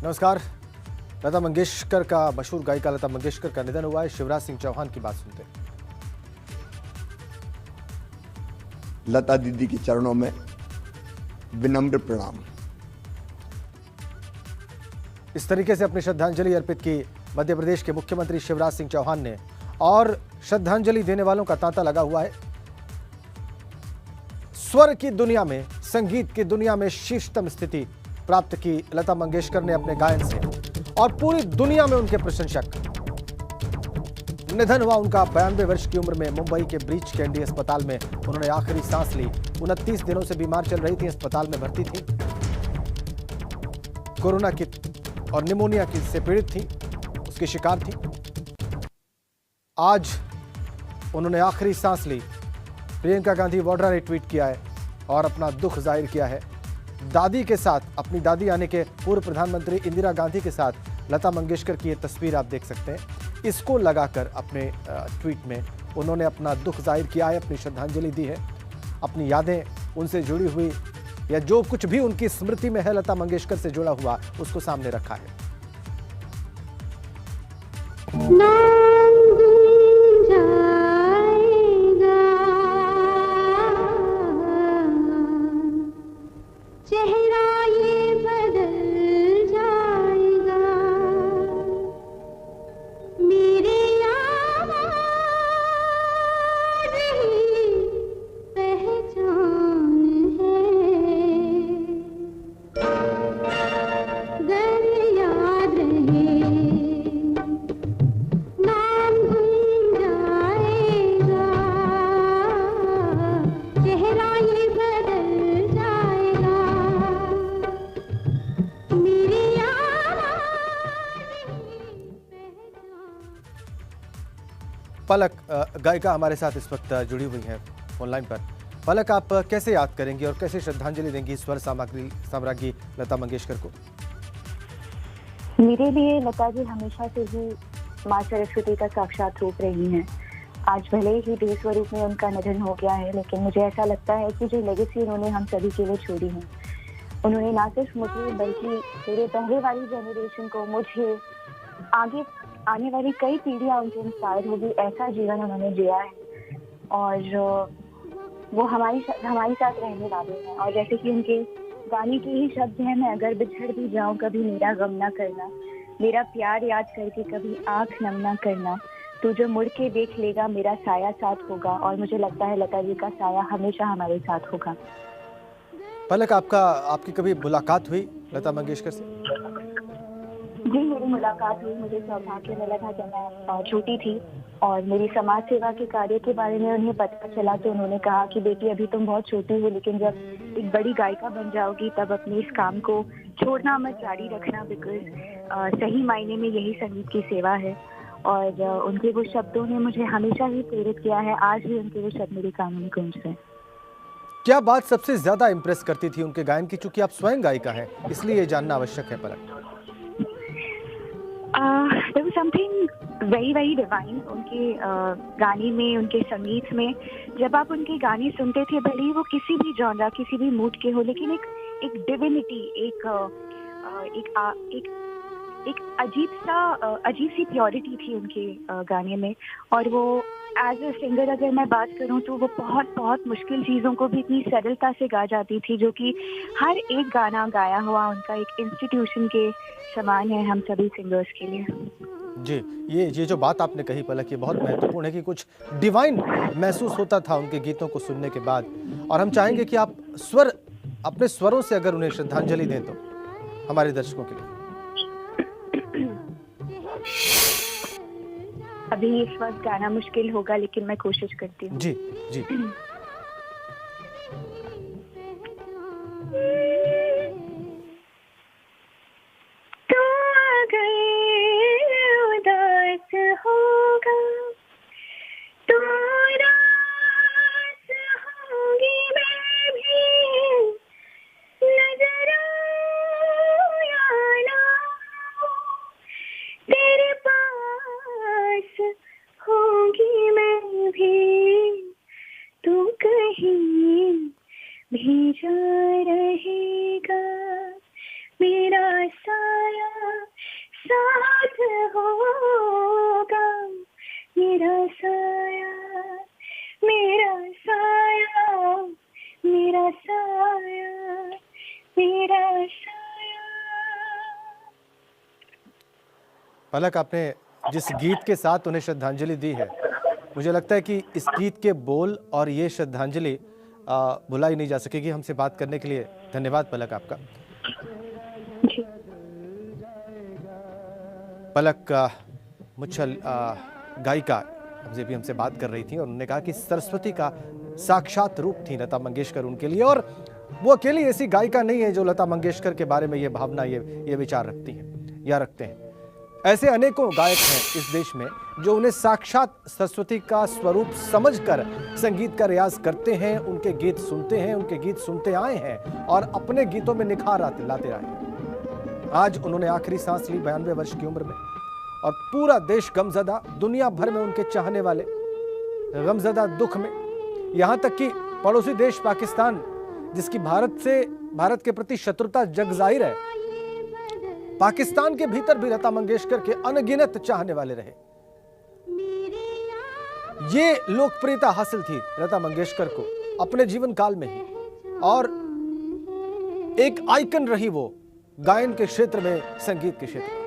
नमस्कार। लता मंगेशकर का, मशहूर गायिका लता मंगेशकर का निधन हुआ है। शिवराज सिंह चौहान की बात सुनते हैं। लता दीदी के चरणों में विनम्र प्रणाम। इस तरीके से अपनी श्रद्धांजलि अर्पित की मध्य प्रदेश के मुख्यमंत्री शिवराज सिंह चौहान ने, और श्रद्धांजलि देने वालों का तांता लगा हुआ है। स्वर की दुनिया में, संगीत की दुनिया में शीर्षतम स्थिति प्राप्त की लता मंगेशकर ने अपने गायन से, और पूरी दुनिया में उनके प्रशंसक। निधन हुआ उनका 92 वर्ष की उम्र में। मुंबई के ब्रीच कैंडी अस्पताल में उन्होंने आखिरी सांस ली। 29 दिनों से बीमार चल रही थी, अस्पताल में भर्ती थी। कोरोना की और निमोनिया की से पीड़ित थी, उसकी शिकार थी। आज उन्होंने आखिरी सांस ली। प्रियंका गांधी वाड्रा ने ट्वीट किया है और अपना दुख जाहिर किया है। दादी के साथ, अपनी दादी यानी के पूर्व प्रधानमंत्री इंदिरा गांधी के साथ लता मंगेशकर की ये तस्वीर आप देख सकते हैं। इसको लगाकर अपने ट्वीट में उन्होंने अपना दुख जाहिर किया है, अपनी श्रद्धांजलि दी है, अपनी यादें उनसे जुड़ी हुई या जो कुछ भी उनकी स्मृति में है लता मंगेशकर से जुड़ा हुआ, उसको सामने रखा है। पलक गायिका हमारे साथ इस वक्त जुड़ी हुई हैं ऑनलाइन पर। पलक, आप कैसे याद करेंगी और कैसे श्रद्धांजलि देंगी स्वर साम्राज्ञी लता मंगेशकर को? मेरे लिए लता जी हमेशा से ही माँ सरस्वती का साक्षात रूप रही हैं। आज भले ही देह स्वरूप में उनका निधन हो गया है, लेकिन मुझे ऐसा लगता है कि जो लेगेसी उन्होंने हम सभी के लिए छोड़ी है, उन्होंने ना सिर्फ मुझे बल्कि मेरे पहले वाली जनरेशन को, मुझे, आगे आने वाली कई पीढ़ियां उनसे इंस्पायर होगी, ऐसा जीवन उन्होंने जिया है और वो हमारे साथ रहने वाले हैं। और जैसे कि उनके गाने के ही शब्द हैं, मैं अगर बिछड़ भी जाऊं कभी मेरा गम ना करना, मेरा प्यार याद करके कभी आंख नम ना करना, तो जो मुड़ के देख लेगा मेरा साया साथ होगा। और मुझे लगता है लता जी का साया हमेशा हमारे साथ होगा। पलक, आपकी कभी मुलाकात हुई लता मंगेशकर से? जी, मेरी मुलाकात हुई। मुझे सौभाग्य मिला था जब मैं छोटी थी और मेरी समाज सेवा के कार्य के बारे में उन्हें पता चला, तो उन्होंने कहा कि बेटी अभी तुम बहुत छोटी हो, लेकिन जब एक बड़ी गायिका बन जाओगी तब अपने इस काम को छोड़ना मत, जारी रखना, बिकॉज सही मायने में यही संगीत की सेवा है। और उनके वो शब्दों ने मुझे हमेशा ही प्रेरित किया है। आज भी उनके वो शब्द मेरे कानों में गूंजते हैं। क्या बात सबसे ज्यादा इम्प्रेस करती थी उनके गायन की? चूंकि आप स्वयं गायिका हैं, इसलिए ये जानना आवश्यक है पलक। There was something very very divine उनके गाने में, उनके संगीत में। जब आप उनके गाने सुनते थे, भले ही वो किसी भी जॉनरा, किसी भी मूड के हो, लेकिन एक डिविनिटी, एक अजीब सी प्योरिटी थी उनके गाने में। और वो एज अ सिंगर अगर मैं बात करूं तो वो बहुत बहुत मुश्किल चीज़ों को भी इतनी सरलता से गा जाती थी, जो कि हर एक गाना गाया हुआ उनका एक इंस्टीट्यूशन के समान है हम सभी सिंगर्स के लिए। जी, ये जो बात आपने कही पलक, ये बहुत महत्वपूर्ण है कि कुछ डिवाइन महसूस होता था उनके गीतों को सुनने के बाद। और हम चाहेंगे कि आप अपने स्वरों से अगर उन्हें श्रद्धांजलि दें तो हमारे दर्शकों के लिए। अभी इस वक्त गाना मुश्किल होगा, लेकिन मैं कोशिश करती हूँ। जी जी। तो अगर उदास होगा तो उदास होंगी मैं भी, नजर आना तेरे पास होगी मैं भी, तू पलक, आपने जिस गीत के साथ उन्हें श्रद्धांजलि दी है, मुझे लगता है कि इस गीत के बोल और ये श्रद्धांजलि भुलाई नहीं जा सकेगी। हमसे बात करने के लिए धन्यवाद पलक आपका। पलक मुच्छल गायिका हमसे बात कर रही थी और उन्होंने कहा कि सरस्वती का साक्षात रूप थी लता मंगेशकर उनके लिए, और वो अकेली ऐसी गायिका नहीं है जो लता मंगेशकर के बारे में ये भावना, ये विचार रखती हैं या रखते हैं। ऐसे अनेकों गायक हैं इस देश में जो उन्हें साक्षात सरस्वती का स्वरूप समझकर संगीत का रियाज करते हैं, उनके गीत सुनते हैं, उनके गीत सुनते आए हैं और अपने गीतों में निखार लाते रहे हैं। आज उन्होंने आखिरी सांस ली 92 वर्ष की उम्र में, और पूरा देश गमजदा, दुनिया भर में उनके चाहने वाले गमजदा, दुख में। यहां तक कि पड़ोसी देश पाकिस्तान, जिसकी भारत के प्रति शत्रुता जग जाहिर है, पाकिस्तान के भीतर भी लता मंगेशकर के अनगिनत चाहने वाले रहे। ये लोकप्रियता हासिल थी लता मंगेशकर को अपने जीवन काल में ही, और एक आइकन रही वो गायन के क्षेत्र में, संगीत के क्षेत्र में।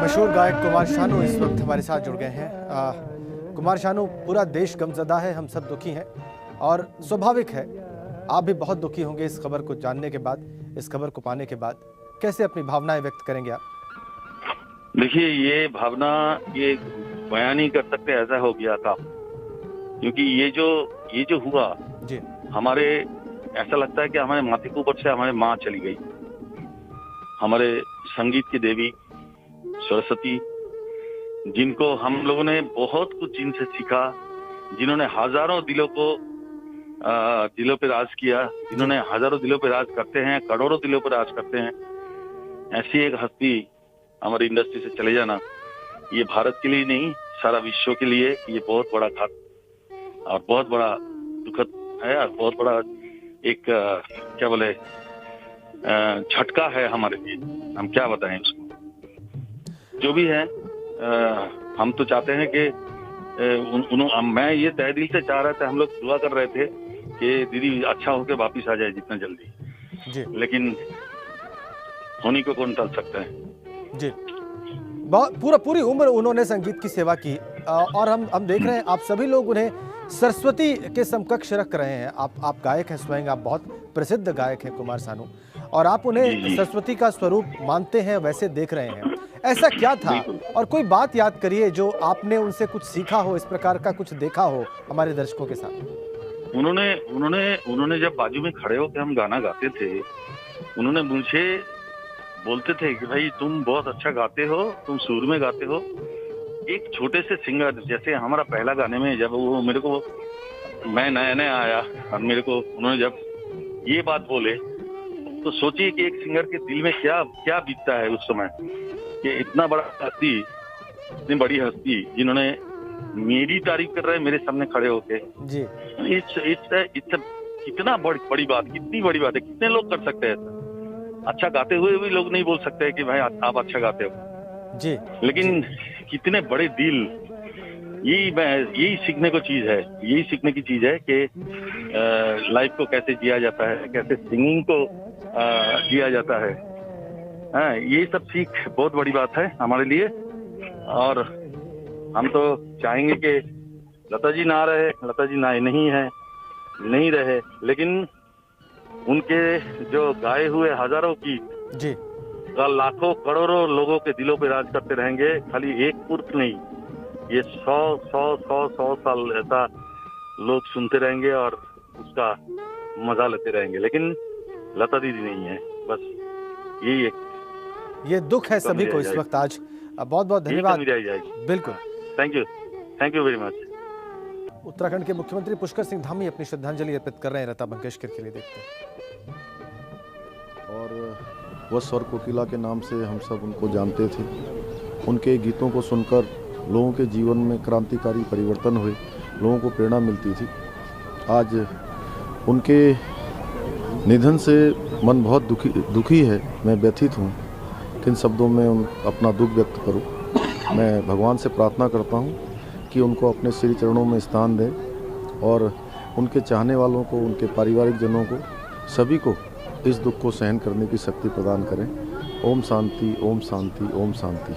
मशहूर गायक कुमार शानू इस वक्त हमारे साथ जुड़ गए हैं। कुमार शानू, पूरा देश गमजदा है, हम सब दुखी हैं, और स्वाभाविक है आप भी बहुत दुखी होंगे इस खबर को जानने के बाद, इस खबर को पाने के बाद। कैसे अपनी भावनाएं व्यक्त करेंगे आप? देखिए, ये भावना ये बयान नहीं कर सकते, ऐसा हो गया था, क्योंकि ये जो हुआ जी, हमारे ऐसा लगता है कि हमारे माथे के ऊपर से हमारे माँ चली गई, हमारे संगीत की देवी सरस्वती, जिनको हम लोगों ने बहुत कुछ जिनसे सीखा, जिन्होंने हजारों दिलों पे राज किया, जिन्होंने हजारों दिलों पे राज करते हैं, करोड़ों दिलों पे राज करते हैं, ऐसी एक हस्ती हमारी इंडस्ट्री से चले जाना, ये भारत के लिए नहीं, सारा विश्व के लिए ये बहुत बड़ा घात और बहुत बड़ा दुखद है, और बहुत बड़ा एक क्या बोले झटका है हमारे लिए। हम क्या बताएं उसको। जो भी है, हम तो चाहते हैं कि मैं ये तहे दिल से चाह रहा था, हम लोग दुआ कर रहे थे कि दीदी अच्छा होकर वापिस आ जाए जितना जल्दी जी, लेकिन होने को कौन टाल सकता है जी। पूरी उम्र उन्होंने संगीत की सेवा की, और हम देख रहे हैं आप सभी लोग उन्हें सरस्वती के समकक्ष रख रहे हैं। आप गायक हैं स्वयं, आप बहुत प्रसिद्ध गायक हैं कुमार शानू, और आप उन्हें सरस्वती का स्वरूप मानते हैं, वैसे देख रहे हैं। ऐसा क्या था, और कोई बात याद करिए जो आपने उनसे कुछ सीखा हो, इस प्रकार का कुछ देखा हो हमारे दर्शकों के साथ। उन्होंने जब बाजू में खड़े होकर हम गाना गाते थे, उन्होंने मुझे बोलते थे कि भाई तुम बहुत अच्छा गाते हो, तुम सुर में गाते हो। एक छोटे से सिंगर, जैसे हमारा पहला गाने में जब वो मेरे को, मैं नया आया और मेरे को उन्होंने जब ये बात बोले, तो सोचिए कि एक सिंगर के दिल में क्या बीतता है उस समय, कि इतना बड़ा हस्ती, इतनी बड़ी हस्ती जिन्होंने मेरी तारीफ कर रहे हैं मेरे सामने खड़े होके जी। इट्स कितना बड़ी बात, कितनी बड़ी बात है। कितने लोग कर सकते हैं ऐसा? अच्छा गाते हुए भी लोग नहीं बोल सकते कि भाई आप अच्छा गाते हो जी, लेकिन जी। कितने बड़े दिल, यही सीखने को चीज है, यही सीखने की चीज है कि लाइफ को कैसे जिया जाता है, कैसे सिंगिंग को जिया जाता है। हाँ, ये सब सीख बहुत बड़ी बात है हमारे लिए। और हम तो चाहेंगे कि लता जी ना रहे, लता जी ना नहीं रहे, लेकिन उनके जो गाए हुए हजारों गीत जी का लाखों करोड़ों लोगों के दिलों पे राज करते रहेंगे। खाली एक पुरुष नहीं, ये 100 साल ऐसा लोग सुनते रहेंगे और उसका मजा लेते रहेंगे। लेकिन लता दीदी नहीं है, बस यही एक ये दुख है सभी को इस वक्त। आज बहुत बहुत धन्यवाद। बिल्कुल, thank you very much. Uttarakhand के मुख्यमंत्री पुष्कर सिंह धामी अपनी श्रद्धांजलि अर्पित कर रहे हैं लता मंगेशकर के लिए। देखते हैं। और वह स्वर कोकिला के नाम से हम सब उनको जानते थे। उनके गीतों को सुनकर लोगों के जीवन में क्रांतिकारी परिवर्तन हुए, लोगों को प्रेरणा मिलती थी। आज उनके निधन से मन बहुत दुखी है, मैं व्यथित हूँ। किन शब्दों में अपना दुख व्यक्त करूँ। मैं भगवान से प्रार्थना करता हूँ कि उनको अपने श्री चरणों में स्थान दें और उनके चाहने वालों को, उनके पारिवारिक जनों को, सभी को इस दुख को सहन करने की शक्ति प्रदान करें। ओम शांति, ओम शांति, ओम शांति।